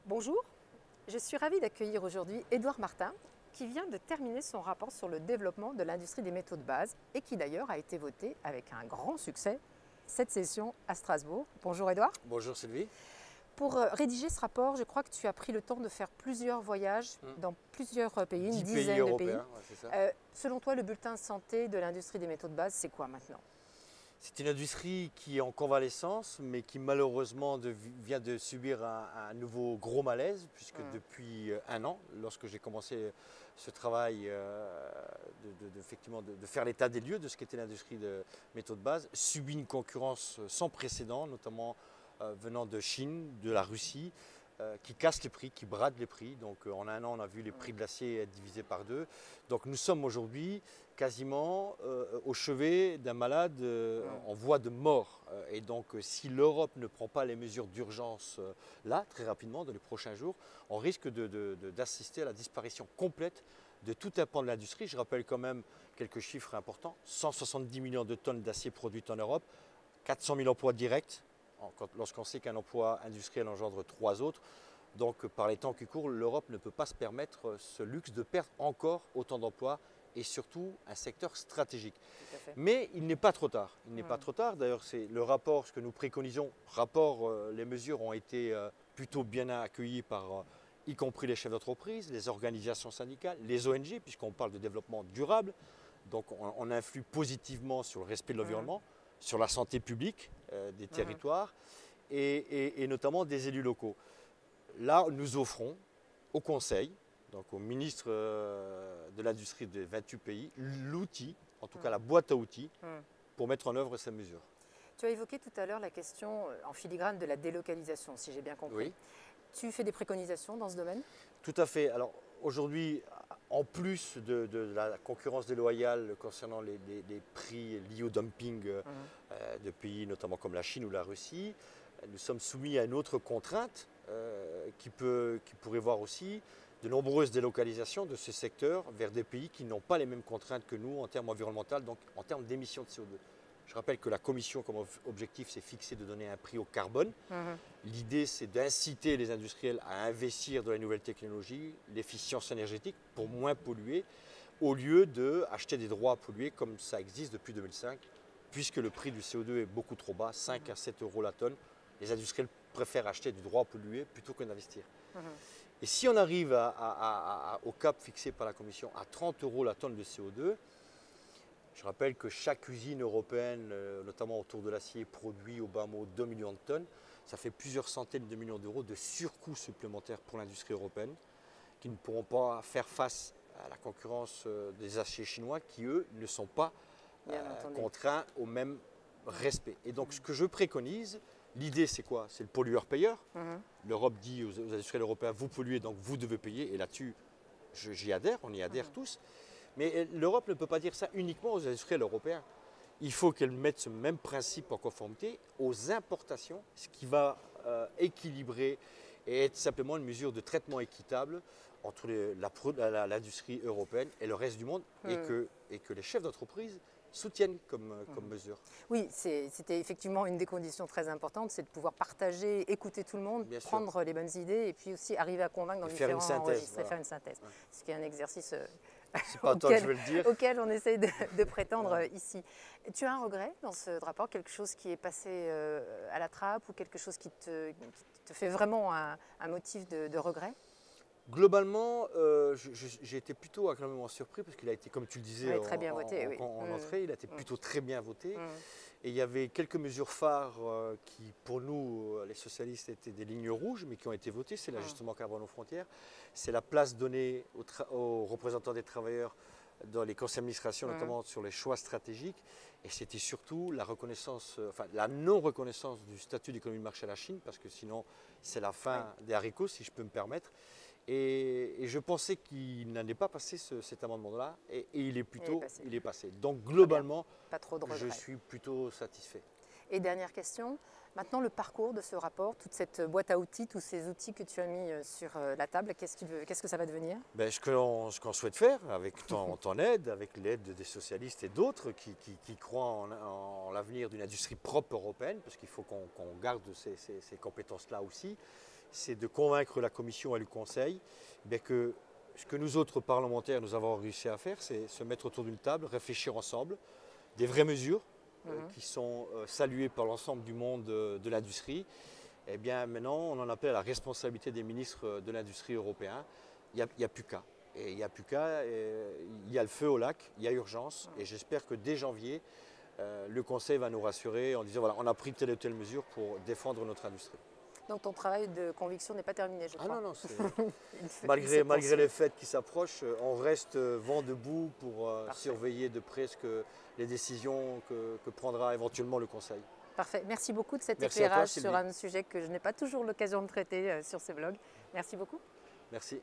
Bonjour, je suis ravie d'accueillir aujourd'hui Édouard Martin qui vient de terminer son rapport sur le développement de l'industrie des métaux de base et qui d'ailleurs a été voté avec un grand succès cette session à Strasbourg. Bonjour Édouard. Bonjour Sylvie. Pour rédiger ce rapport, je crois que tu as pris le temps de faire plusieurs voyages dans plusieurs pays, une 10 pays dizaine de pays. européens, ouais, c'est ça. Selon toi, le bulletin santé de l'industrie des métaux de base, c'est quoi maintenant? C'est une industrie qui est en convalescence, mais qui malheureusement vient de subir un nouveau gros malaise, puisque depuis un an, lorsque j'ai commencé ce travail effectivement de faire l'état des lieux de ce qu'était l'industrie de métaux de base, subit une concurrence sans précédent, notamment venant de Chine, de la Russie, qui casse les prix, qui brade les prix. Donc en un an, on a vu les prix de l'acier être divisés par deux. Donc nous sommes aujourd'hui quasiment au chevet d'un malade en voie de mort. Et donc si l'Europe ne prend pas les mesures d'urgence là, très rapidement, dans les prochains jours, on risque d'assister à la disparition complète de tout un pan de l'industrie. Je rappelle quand même quelques chiffres importants. 170 millions de tonnes d'acier produites en Europe, 400 000 emplois directs, lorsqu'on sait qu'un emploi industriel engendre 3 autres. Donc par les temps qui courent, l'Europe ne peut pas se permettre ce luxe de perdre encore autant d'emplois et surtout un secteur stratégique. Mais il n'est pas trop tard. Il n'est pas trop tard. D'ailleurs, c'est le rapport, ce que nous préconisons, les mesures ont été plutôt bien accueillies par y compris les chefs d'entreprise, les organisations syndicales, les ONG, puisqu'on parle de développement durable. Donc on influe positivement sur le respect de l'environnement, sur la santé publique des territoires et notamment des élus locaux. Là, nous offrons au Conseil, donc au ministre de l'Industrie des 28 pays, l'outil, en tout cas la boîte à outils, pour mettre en œuvre ces mesures. Tu as évoqué tout à l'heure la question en filigrane de la délocalisation, si j'ai bien compris. Oui. Tu fais des préconisations dans ce domaine? Tout à fait. Alors aujourd'hui, en plus de la concurrence déloyale concernant les prix liés au dumping de pays notamment comme la Chine ou la Russie, nous sommes soumis à une autre contrainte qui pourrait voir aussi de nombreuses délocalisations de ce secteur vers des pays qui n'ont pas les mêmes contraintes que nous en termes environnementaux, donc en termes d'émissions de CO2. Je rappelle que la Commission, comme objectif, s'est fixé de donner un prix au carbone. L'idée, c'est d'inciter les industriels à investir dans les nouvelles technologies, l'efficience énergétique pour moins polluer, au lieu d'acheter des droits à polluer comme ça existe depuis 2005, puisque le prix du CO2 est beaucoup trop bas, 5 à 7 euros la tonne. Les industriels préfèrent acheter du droit à polluer plutôt que d'investir. Et si on arrive au cap fixé par la Commission à 30 euros la tonne de CO2, je rappelle que chaque usine européenne, notamment autour de l'acier, produit au bas mot 2 millions de tonnes. Ça fait plusieurs centaines de millions d'euros de surcoûts supplémentaires pour l'industrie européenne qui ne pourront pas faire face à la concurrence des aciers chinois qui, eux, ne sont pas contraints au même respect. Et donc, ce que je préconise, l'idée, c'est quoi? C'est le pollueur-payeur. L'Europe dit aux industriels européens, vous polluez, donc vous devez payer. Et là-dessus, j'y adhère, on y adhère tous. Mais l'Europe ne peut pas dire ça uniquement aux industriels européens. Il faut qu'elle mette ce même principe en conformité aux importations, ce qui va équilibrer et être simplement une mesure de traitement équitable entre l'industrie européenne et le reste du monde et que les chefs d'entreprise soutiennent comme mesure. Oui, c'était effectivement une des conditions très importantes, c'est de pouvoir partager, écouter tout le monde, prendre les bonnes idées et puis aussi arriver à convaincre dans différents registres et faire une synthèse. Ce qui est un exercice auquel on essaye de prétendre ici. Tu as un regret dans ce rapport, quelque chose qui est passé à la trappe ou quelque chose qui te fait vraiment un motif de regret? Globalement, j'ai été plutôt agréablement surpris parce qu'il a été, comme tu le disais, très bien voté, en entrée, il a été plutôt très bien voté. Et il y avait quelques mesures phares qui, pour nous, les socialistes, étaient des lignes rouges, mais qui ont été votées. C'est l'ajustement carbone aux frontières, c'est la place donnée aux représentants des travailleurs dans les conseils d'administration, notamment sur les choix stratégiques. Et c'était surtout la reconnaissance, la non-reconnaissance du statut d'économie de marché à la Chine, parce que sinon, c'est la fin des haricots, si je peux me permettre. Et je pensais qu'il n'allait pas passer cet amendement-là, et il est passé. Donc globalement, pas trop de je suis plutôt satisfait. Et dernière question, maintenant le parcours de ce rapport, toute cette boîte à outils, tous ces outils que tu as mis sur la table, qu'est-ce que ça va devenir? Ce qu'on souhaite faire, avec ton aide, avec l'aide des socialistes et d'autres qui croient en l'avenir d'une industrie propre européenne, parce qu'il faut qu'on garde ces compétences-là aussi, c'est de convaincre la Commission et le Conseil que ce que nous autres parlementaires nous avons réussi à faire, c'est se mettre autour d'une table, réfléchir ensemble, des vraies mesures qui sont saluées par l'ensemble du monde de l'industrie. Eh bien maintenant, on en appelle à la responsabilité des ministres de l'industrie européens. Il n'y a plus qu'à. Et il n'y a plus qu'à, il y a le feu au lac, il y a urgence. Et j'espère que dès janvier, le Conseil va nous rassurer en disant voilà, on a pris telle ou telle mesure pour défendre notre industrie. Donc ton travail de conviction n'est pas terminé, je crois. Ah non, malgré les fêtes qui s'approchent, on reste vent debout pour surveiller de près les décisions que prendra éventuellement le Conseil. Parfait. Merci beaucoup de cet éclairage sur un sujet que je n'ai pas toujours l'occasion de traiter sur ces blogs. Merci beaucoup. Merci.